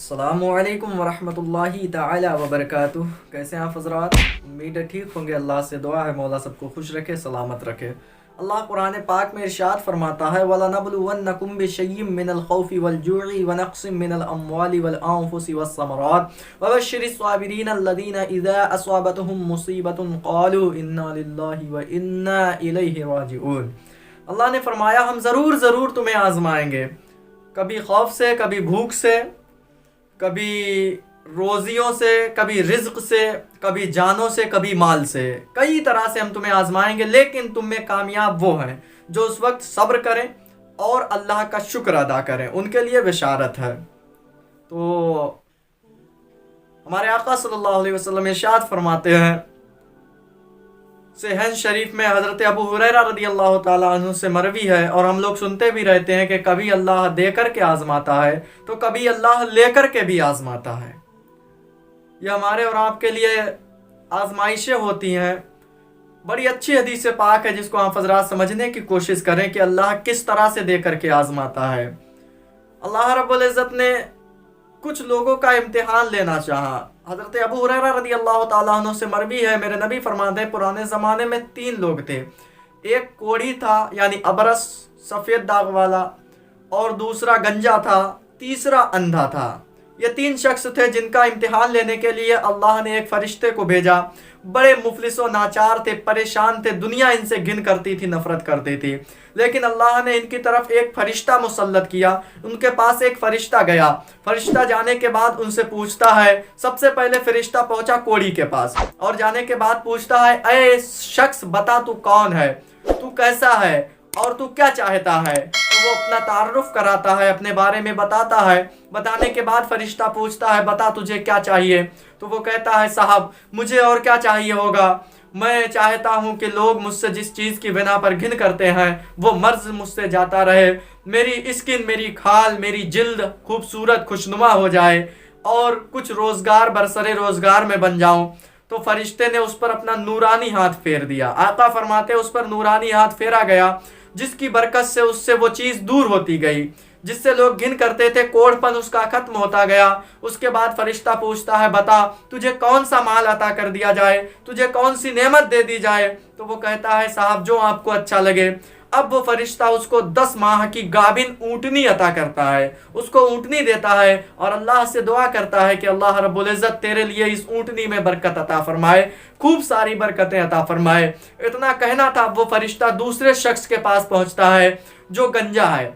السلام علیکم ورحمۃ اللہ تعالی وبرکاتہ۔ کیسے ہیں آپ حضرات؟ امید ہے ٹھیک ہوں گے۔ اللہ سے دعا ہے مولا سب کو خوش رکھے، سلامت رکھے۔ اللہ قرآن پاک میں ارشاد فرماتا ہے وَلَنَبْلُوَنَّكُمْ بِشَيْءٍ مِّنَ الْخَوْفِ وَالْجُوعِ وَنَقْصٍ مِّنَ الْأَمْوَالِ وَالْأَنفُسِ وَالثَّمَرَاتِ وَبَشِّرِ الصَّابِرِينَ الَّذِينَ إِذَا أَصَابَتْهُمْ مُصِيبَةٌ قَالُوا إِنَّا لِلَّهِ وَإِنَّا إِلَيْهِ رَاجِعُونَ۔ اللہ نے فرمایا ہم ضرور تمہیں آزمائیں گے، کبھی خوف سے، کبھی بھوک سے، کبھی روزیوں سے، کبھی رزق سے، کبھی جانوں سے، کبھی مال سے، کئی طرح سے ہم تمہیں آزمائیں گے، لیکن تم میں کامیاب وہ ہیں جو اس وقت صبر کریں اور اللہ کا شکر ادا کریں، ان کے لیے بشارت ہے۔ تو ہمارے آقا صلی اللہ علیہ وسلم ارشاد فرماتے ہیں، صحیح شریف میں حضرت ابو ہریرہ رضی اللہ تعالیٰ عنہ سے مروی ہے، اور ہم لوگ سنتے بھی رہتے ہیں کہ کبھی اللہ دے کر کے آزماتا ہے تو کبھی اللہ لے کر کے بھی آزماتا ہے۔ یہ ہمارے اور آپ کے لیے آزمائشیں ہوتی ہیں۔ بڑی اچھی حدیث پاک ہے جس کو آپ حضرات سمجھنے کی کوشش کریں کہ اللہ کس طرح سے دے کر کے آزماتا ہے۔ اللہ رب العزت نے کچھ لوگوں کا امتحان لینا چاہا۔ حضرت ابو ہریرہ رضی اللہ تعالیٰ عنہ سے مروی ہے، میرے نبی فرماتے ہیں پرانے زمانے میں 3 لوگ تھے، ایک کوڑھی تھا یعنی ابرس سفید داغ والا، اور دوسرا گنجا تھا، تیسرا اندھا تھا۔ یہ 3 شخص تھے جن کا امتحان لینے کے لیے اللہ نے ایک فرشتے کو بھیجا۔ بڑے مفلس و ناچار تھے، پریشان تھے، دنیا ان سے گھن کرتی تھی، نفرت کرتی تھی، لیکن اللہ نے ان کی طرف ایک فرشتہ مسلط کیا۔ ان کے پاس ایک فرشتہ گیا، فرشتہ جانے کے بعد ان سے پوچھتا ہے، سب سے پہلے فرشتہ پہنچا کوڑی کے پاس اور جانے کے بعد پوچھتا ہے، اے شخص بتا تو کون ہے، تو کیسا ہے اور تو کیا چاہتا ہے؟ تو وہ اپنا تعارف کراتا ہے، اپنے بارے میں بتاتا ہے۔ بتانے کے بعد فرشتہ پوچھتا ہے، بتا تجھے کیا چاہیے؟ تو وہ کہتا ہے، صاحب مجھے اور کیا چاہیے ہوگا، میں چاہتا ہوں کہ لوگ مجھ سے جس چیز کی بنا پر گھن کرتے ہیں وہ مرض مجھ سے جاتا رہے، میری اسکن، میری کھال، میری جلد خوبصورت خوشنما ہو جائے اور کچھ روزگار برسر روزگار میں بن جاؤں۔ تو فرشتے نے اس پر اپنا نورانی ہاتھ پھیر دیا۔ آقا فرماتے اس پر نورانی ہاتھ پھیرا گیا، جس کی برکت سے وہ چیز دور ہوتی گئی جس سے لوگ گھن کرتے تھے، کوڑ پن اس کا ختم ہوتا گیا۔ اس کے بعد فرشتہ پوچھتا ہے، بتا تجھے کون سا مال عطا کر دیا جائے، تجھے کون سی نعمت دے دی جائے؟ تو وہ کہتا ہے، صاحب جو آپ کو اچھا لگے۔ اب وہ فرشتہ اس کو 10 ماہ کی گابن اونٹنی عطا کرتا ہے، اس کو اونٹنی دیتا ہے اور اللہ سے دعا کرتا ہے کہ اللہ رب العزت تیرے لیے اس اونٹنی میں برکت عطا فرمائے، خوب ساری برکتیں عطا فرمائے۔ اتنا کہنا تھا، وہ فرشتہ دوسرے شخص کے پاس پہنچتا ہے جو گنجا ہے۔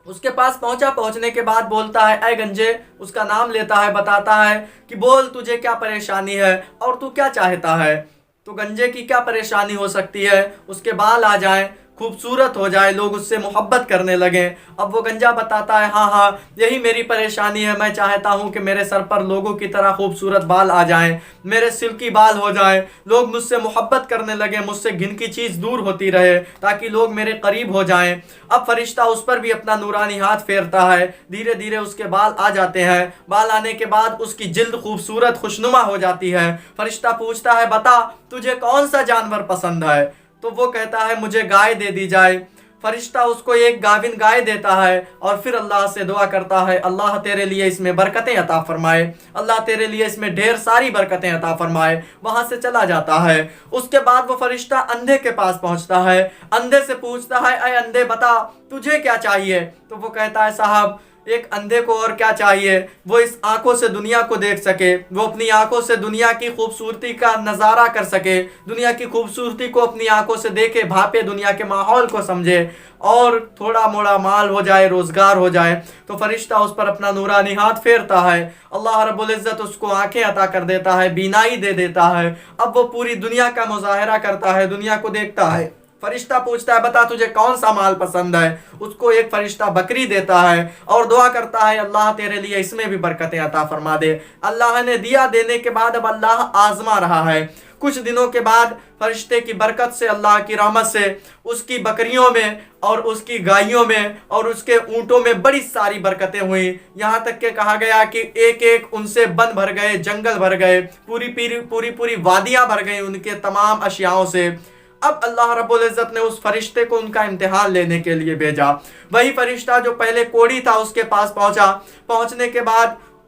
اس کے پاس پہنچنے کے بعد بولتا ہے، اے گنجے، اس کا نام لیتا ہے، بتاتا ہے کہ بول تجھے کیا پریشانی ہے اور تو کیا چاہتا ہے؟ تو گنجے کی کیا پریشانی ہو سکتی ہے؟ اس کے بال آ جائیں، خوبصورت ہو جائے، لوگ اس سے محبت کرنے لگیں۔ اب وہ گنجا بتاتا ہے، ہاں یہی میری پریشانی ہے، میں چاہتا ہوں کہ میرے سر پر لوگوں کی طرح خوبصورت بال آ جائیں، میرے سلکی بال ہو جائیں، لوگ مجھ سے محبت کرنے لگیں، مجھ سے گھن کی چیز دور ہوتی رہے تاکہ لوگ میرے قریب ہو جائیں۔ اب فرشتہ اس پر بھی اپنا نورانی ہاتھ پھیرتا ہے، دھیرے دھیرے اس کے بال آ جاتے ہیں، بال آنے کے بعد اس کی جلد خوبصورت خوشنما ہو جاتی ہے۔ فرشتہ پوچھتا ہے، بتا تجھے کون سا جانور پسند ہے؟ تو وہ کہتا ہے، مجھے گائے دے دی جائے۔ فرشتہ اس کو ایک گاون گائے دیتا ہے اور پھر اللہ سے دعا کرتا ہے، اللہ تیرے لیے اس میں برکتیں عطا فرمائے، اللہ تیرے لیے اس میں ڈھیر ساری برکتیں عطا فرمائے۔ وہاں سے چلا جاتا ہے۔ اس کے بعد وہ فرشتہ اندھے کے پاس پہنچتا ہے، اندھے سے پوچھتا ہے، اے اندھے بتا تجھے کیا چاہیے؟ تو وہ کہتا ہے، صاحب ایک اندھے کو اور کیا چاہیے، وہ اس آنکھوں سے دنیا کو دیکھ سکے، وہ اپنی آنکھوں سے دنیا کی خوبصورتی کا نظارہ کر سکے، دنیا کی خوبصورتی کو اپنی آنکھوں سے دیکھے، بھاپے، دنیا کے ماحول کو سمجھے اور تھوڑا موڑا مال ہو جائے، روزگار ہو جائے۔ تو فرشتہ اس پر اپنا نورانی ہاتھ پھیرتا ہے، اللہ رب العزت اس کو آنکھیں عطا کر دیتا ہے، بینائی دے دیتا ہے۔ اب وہ پوری دنیا کا مظاہرہ کرتا ہے، دنیا کو دیکھتا ہے۔ فرشتہ پوچھتا ہے، بتا تجھے کون سا مال پسند ہے؟ اس کو ایک فرشتہ بکری دیتا ہے اور دعا کرتا ہے، اللہ تیرے لیے اس میں بھی برکتیں عطا فرما دے۔ اللہ نے دیا، دینے کے بعد اب اللہ آزما رہا ہے۔ کچھ دنوں کے بعد فرشتے کی برکت سے، اللہ کی رحمت سے، اس کی بکریوں میں اور اس کی گائیوں میں اور اس کے اونٹوں میں بڑی ساری برکتیں ہوئیں، یہاں تک کہ کہا گیا کہ ایک ایک ان سے بن بھر گئے، جنگل بھر گئے، پوری وادیاں بھر گئی ان کے تمام اشیاءوں سے۔ اب اللہ رب العزت نے اس فرشتے کو ان کا امتحان لینے کے لیے بھیجا۔ وہی فرشتہ جو پہلے کوڑی تھا اس کے پاس پہنچا، پہنچنے کے بعد